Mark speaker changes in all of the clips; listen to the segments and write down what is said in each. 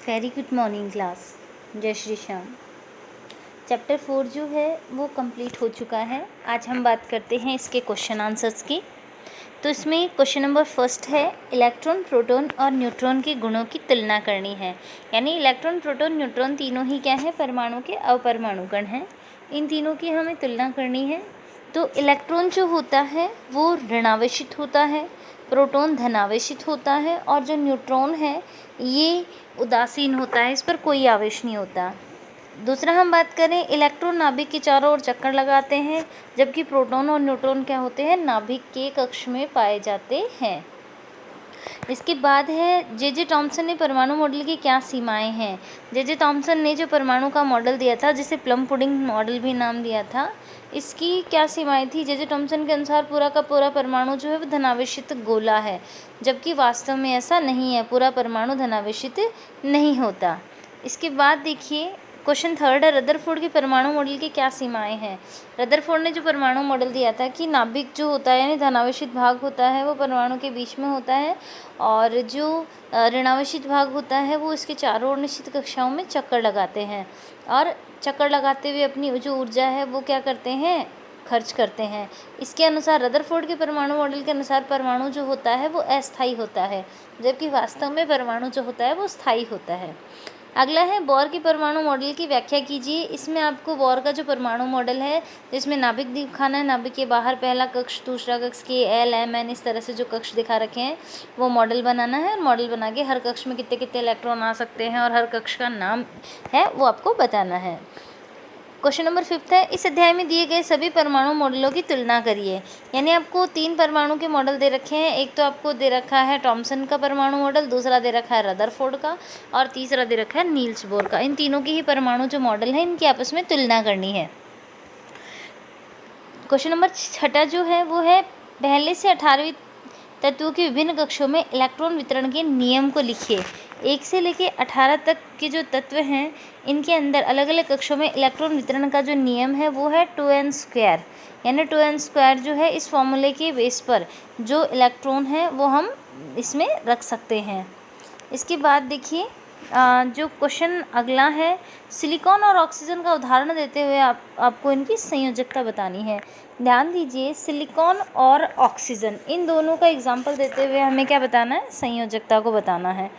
Speaker 1: Very good morning class. जय Shri Shyam. Chapter 4 जो है वो कंप्लीट हो चुका है। आज हम बात करते हैं इसके क्वेश्चन आंसर्स की। तो इसमें क्वेश्चन नंबर फर्स्ट है, इलेक्ट्रॉन, प्रोटॉन और न्यूट्रॉन के गुणों की तुलना करनी है। यानी इलेक्ट्रॉन, प्रोटॉन, न्यूट्रॉन तीनों ही क्या है, परमाणु के अपरमाणु कण हैं। इन तीनों की हमें तुलना करनी है। तो इलेक्ट्रॉन जो होता है वो ऋणावेशित होता है, प्रोटॉन धनावेशित होता है और जो न्यूट्रॉन है ये उदासीन होता है, इस पर कोई आवेश नहीं होता। दूसरा हम बात करें, इलेक्ट्रॉन नाभिक के चारों ओर चक्कर लगाते हैं, जबकि प्रोटॉन और न्यूट्रॉन क्या होते हैं, नाभिक के कक्ष में पाए जाते हैं। इसके बाद है, जे थॉमसन ने परमाणु मॉडल की क्या सीमाएं हैं। जे थॉमसन ने जो परमाणु का मॉडल दिया था, जिसे प्लम पुडिंग मॉडल भी नाम दिया था, इसकी क्या सीमाएं थी। जे थॉमसन के अनुसार पूरा का पूरा परमाणु जो है वो धनावेशित गोला है, जबकि वास्तव में ऐसा नहीं है, पूरा परमाणु धनावेशित नहीं होता। इसके बाद देखिए क्वेश्चन थर्ड है, रदरफोर्ड के परमाणु मॉडल की क्या सीमाएं हैं। रदरफोर्ड ने जो परमाणु मॉडल दिया था कि नाभिक जो होता है यानी धनावेशित भाग होता है वो परमाणु के बीच में होता है, और जो ऋणावेशित भाग होता है वो इसके चारों ओर निश्चित कक्षाओं में चक्कर लगाते हैं, और चक्कर लगाते हुए अपनी जो ऊर्जा है वो क्या करते हैं, खर्च करते हैं। इसके अनुसार, रदरफोर्ड के परमाणु मॉडल के अनुसार परमाणु जो होता है वो अस्थायी होता है, जबकि वास्तव में परमाणु जो होता है वो स्थायी होता है। अगला है, बोर की परमाणु मॉडल की व्याख्या कीजिए। इसमें आपको बोर का जो परमाणु मॉडल है, जिसमें नाभिक दिखाना है, नाभिक के बाहर पहला कक्ष, दूसरा कक्ष के एल एम एन इस तरह से जो कक्ष दिखा रखे हैं वो मॉडल बनाना है, और मॉडल बना के हर कक्ष में कितने कितने इलेक्ट्रॉन आ सकते हैं और हर कक्ष का नाम है वो आपको बताना है। क्वेश्चन नंबर 5 है, इस अध्याय में दिए गए सभी परमाणु मॉडलों की तुलना करिए। यानी आपको 3 परमाणु के मॉडल दे रखे हैं। एक तो आपको दे रखा है थॉमसन का परमाणु मॉडल, दूसरा दे रखा है रदरफोर्ड का, और तीसरा दे रखा है नील्स बोर का। इन तीनों की ही परमाणु जो मॉडल है इनकी आपस में तुलना करनी है। क्वेश्चन नंबर 6 जो है वो है, पहले से 18वीं तत्वों के विभिन्न कक्षों में इलेक्ट्रॉन वितरण के नियम को लिखिए। 1 से लेकर 18 तक के जो तत्व हैं इनके अंदर अलग अलग कक्षों में इलेक्ट्रॉन वितरण का जो नियम है वो है 2n²। यानी 2n² जो है, इस फॉर्मूले के बेस पर जो इलेक्ट्रॉन है वो हम इसमें रख सकते हैं। इसके बाद देखिए जो क्वेश्चन अगला है, सिलिकॉन और ऑक्सीजन का उदाहरण देते हुए आपको इनकी संयोजकता बतानी है। ध्यान दीजिए, सिलिकॉन और ऑक्सीजन इन दोनों का एग्जाम्पल देते हुए हमें क्या बताना है, संयोजकता को बताना है।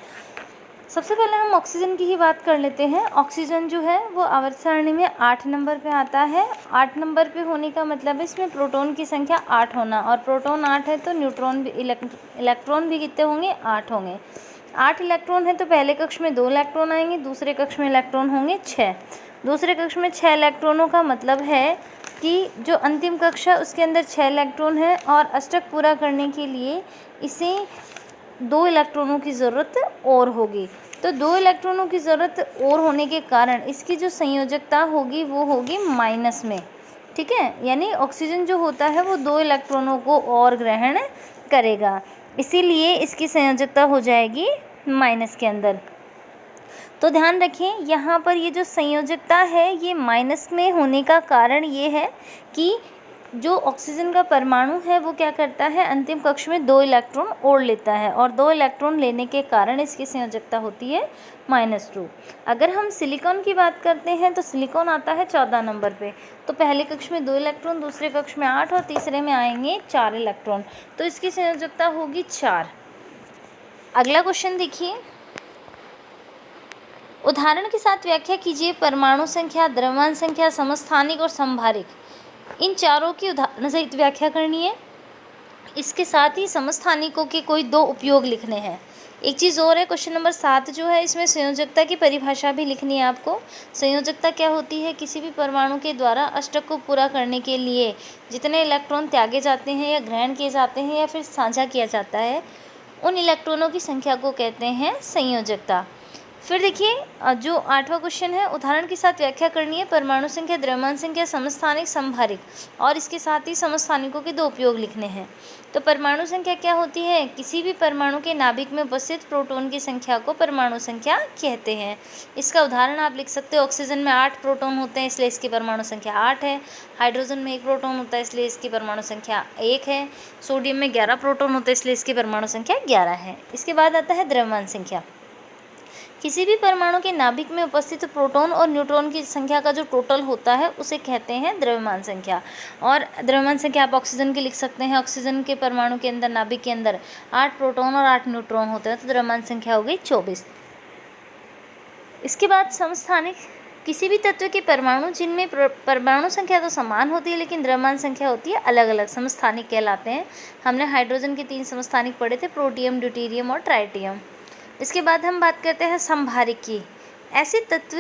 Speaker 1: सबसे पहले हम ऑक्सीजन की ही बात कर लेते हैं। ऑक्सीजन जो है वो आवर्त सारणी में 8 नंबर पे आता है। 8 नंबर पे होने का मतलब है इसमें प्रोटॉन की संख्या 8 होना, और प्रोटॉन 8 है तो न्यूट्रॉन भी इलेक्ट्रॉन भी कितने होंगे, 8 होंगे। 8 इलेक्ट्रॉन है तो पहले कक्ष में 2 इलेक्ट्रॉन आएंगे, दूसरे कक्ष में इलेक्ट्रॉन होंगे 6। दूसरे कक्ष में 6 इलेक्ट्रॉनों का मतलब है कि जो अंतिम कक्ष है उसके अंदर 6 इलेक्ट्रॉन है, और अष्टक पूरा करने के लिए इसे 2 इलेक्ट्रॉनों की ज़रूरत और होगी। तो 2 इलेक्ट्रॉनों की ज़रूरत और होने के कारण इसकी जो संयोजकता होगी वो होगी माइनस में। ठीक है, यानी ऑक्सीजन जो होता है वो 2 इलेक्ट्रॉनों को और ग्रहण करेगा, इसीलिए इसकी संयोजकता हो जाएगी माइनस के अंदर। तो ध्यान रखें, यहाँ पर ये जो संयोजकता है ये माइनस में होने का कारण ये है कि जो ऑक्सीजन का परमाणु है वो क्या करता है, अंतिम कक्ष में 2 इलेक्ट्रॉन ओढ़ लेता है, और 2 इलेक्ट्रॉन लेने के कारण इसकी संयोजकता होती है -2। अगर हम सिलिकॉन की बात करते हैं तो सिलिकॉन आता है 14 नंबर पे। तो पहले कक्ष में 2 इलेक्ट्रॉन, दूसरे कक्ष में 8 और तीसरे में आएंगे 4 इलेक्ट्रॉन, तो इसकी संयोजकता होगी 4। अगला क्वेश्चन देखिए, उदाहरण के साथ व्याख्या कीजिए। परमाणु संख्या, द्रव्यमान संख्या, समस्थानिक और संभारिक, इन चारों की उदाहरण सहित व्याख्या करनी है। इसके साथ ही समस्थानिकों के कोई 2 उपयोग लिखने हैं। एक चीज़ और है, क्वेश्चन नंबर 7 जो है इसमें संयोजकता की परिभाषा भी लिखनी है आपको। संयोजकता क्या होती है, किसी भी परमाणु के द्वारा अष्टक को पूरा करने के लिए जितने इलेक्ट्रॉन त्यागे जाते हैं या ग्रहण किए जाते हैं या फिर साझा किया जाता है, उन इलेक्ट्रॉनों की संख्या को कहते हैं संयोजकता। फिर देखिए जो 8वां क्वेश्चन है, उदाहरण के साथ व्याख्या करनी है। परमाणु संख्या, द्रव्यमान संख्या, समस्थानिक, संभारिक, और इसके साथ ही समस्थानिकों के 2 उपयोग लिखने हैं। तो परमाणु संख्या क्या होती है, किसी भी परमाणु के नाभिक में उपस्थित प्रोटॉन की संख्या को परमाणु संख्या कहते हैं। इसका उदाहरण आप लिख सकते हो, ऑक्सीजन में 8 प्रोटॉन होते हैं इसलिए इसकी परमाणु संख्या 8 है। हाइड्रोजन में 1 प्रोटॉन होता है इसलिए इसकी परमाणु संख्या 1 है। सोडियम में 11 प्रोटॉन होते हैं इसलिए इसकी परमाणु संख्या 11 है। इसके बाद आता है द्रव्यमान संख्या। किसी भी परमाणु के नाभिक में उपस्थित प्रोटॉन और न्यूट्रॉन की संख्या का जो टोटल होता है उसे कहते हैं द्रव्यमान संख्या। और द्रव्यमान संख्या आप ऑक्सीजन की लिख सकते हैं। ऑक्सीजन के परमाणु के अंदर, नाभिक के अंदर 8 प्रोटॉन और 8 न्यूट्रॉन होते हैं, तो द्रव्यमान संख्या हो गई 24। इसके बाद समस्थानिक, किसी भी तत्व के परमाणु जिनमें परमाणु संख्या तो समान होती है लेकिन द्रव्यमान संख्या होती है अलग अलग, समस्थानिक कहलाते हैं। हमने हाइड्रोजन के 3 समस्थानिक पढ़े थे, प्रोटियम, ड्यूटेरियम और ट्राइटियम। इसके बाद हम बात करते हैं समभारिक की। ऐसे तत्व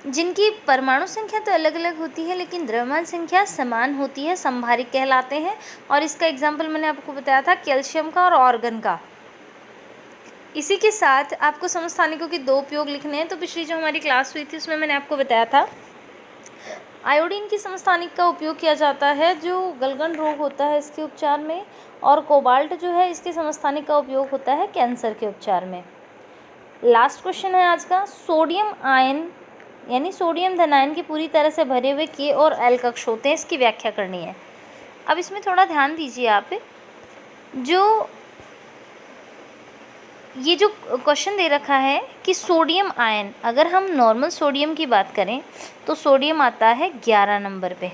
Speaker 1: जिनकी परमाणु संख्या तो अलग अलग होती है लेकिन द्रव्यमान संख्या समान होती है, समभारिक कहलाते हैं। और इसका एग्जाम्पल मैंने आपको बताया था कैल्शियम का और ऑर्गन का। इसी के साथ आपको समस्थानिकों के 2 उपयोग लिखने हैं। तो पिछली जो हमारी क्लास हुई थी उसमें मैंने आपको बताया था आयोडीन की समस्थानिक का उपयोग किया जाता है जो गलगन रोग होता है इसके उपचार में, और कोबाल्ट जो है इसके समस्थानिक का उपयोग होता है कैंसर के उपचार में। लास्ट क्वेश्चन है आज का, सोडियम आयन यानी सोडियम धनायन के पूरी तरह से भरे हुए K और L कक्ष होते हैं, इसकी व्याख्या करनी है। अब इसमें थोड़ा ध्यान दीजिए आप, ये जो क्वेश्चन दे रखा है कि सोडियम आयन, अगर हम नॉर्मल सोडियम की बात करें तो सोडियम आता है 11 नंबर पे,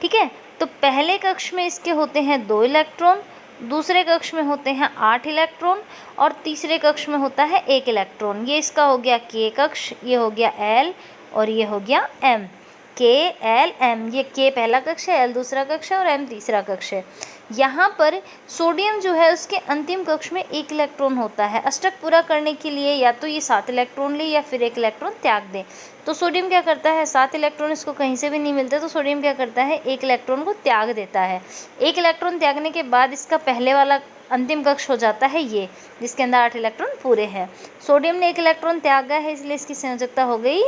Speaker 1: ठीक है। तो पहले कक्ष में इसके होते हैं 2 इलेक्ट्रॉन, दूसरे कक्ष में होते हैं 8 इलेक्ट्रॉन और तीसरे कक्ष में होता है 1 इलेक्ट्रॉन। ये इसका हो गया K कक्ष, ये हो गया L और ये हो गया M। K L M, ये K पहला कक्ष है, L दूसरा कक्ष है और M तीसरा कक्ष है। यहाँ पर सोडियम जो है उसके अंतिम कक्ष में 1 इलेक्ट्रॉन होता है। अष्टक पूरा करने के लिए या तो ये 7 इलेक्ट्रॉन ले या फिर 1 इलेक्ट्रॉन त्याग दे। तो सोडियम क्या करता है, 7 इलेक्ट्रॉन इसको कहीं से भी नहीं मिलते तो सोडियम क्या करता है, 1 इलेक्ट्रॉन को त्याग देता है। 1 इलेक्ट्रॉन त्यागने के बाद इसका पहले वाला अंतिम कक्ष हो जाता है ये, जिसके अंदर 8 इलेक्ट्रॉन पूरे हैं। सोडियम ने 1 इलेक्ट्रॉन त्यागा है इसलिए इसकी संयोजकता हो गई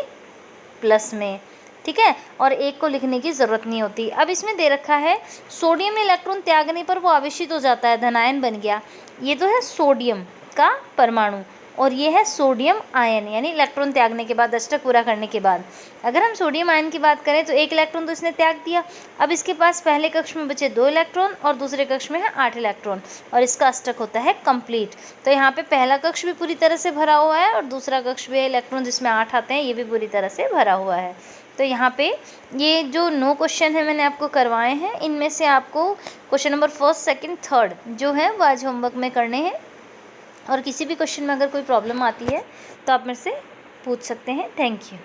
Speaker 1: प्लस में, ठीक है, और 1 को लिखने की ज़रूरत नहीं होती। अब इसमें दे रखा है सोडियम ने इलेक्ट्रॉन त्यागने पर वो आवेशित हो जाता है, धनायन बन गया। ये तो है सोडियम का परमाणु और ये है सोडियम आयन, यानी इलेक्ट्रॉन त्यागने के बाद, अष्टक पूरा करने के बाद। अगर हम सोडियम आयन की बात करें तो 1 इलेक्ट्रॉन तो इसने त्याग दिया। अब इसके पास पहले कक्ष में बचे 2 इलेक्ट्रॉन और दूसरे कक्ष में है 8 इलेक्ट्रॉन और इसका अष्टक होता है कंप्लीट। तो यहाँ पे पहला कक्ष भी पूरी तरह से भरा हुआ है और दूसरा कक्ष भी है, इलेक्ट्रॉन जिसमें 8 आते हैं ये भी पूरी तरह से भरा हुआ है। तो यहाँ पे ये जो 9 क्वेश्चन है मैंने आपको करवाए हैं, इनमें से आपको क्वेश्चन नंबर 1, 2, 3 जो है वो आज होमवर्क में करने हैं। और किसी भी क्वेश्चन में अगर कोई प्रॉब्लम आती है तो आप मेरे से पूछ सकते हैं। Thank you.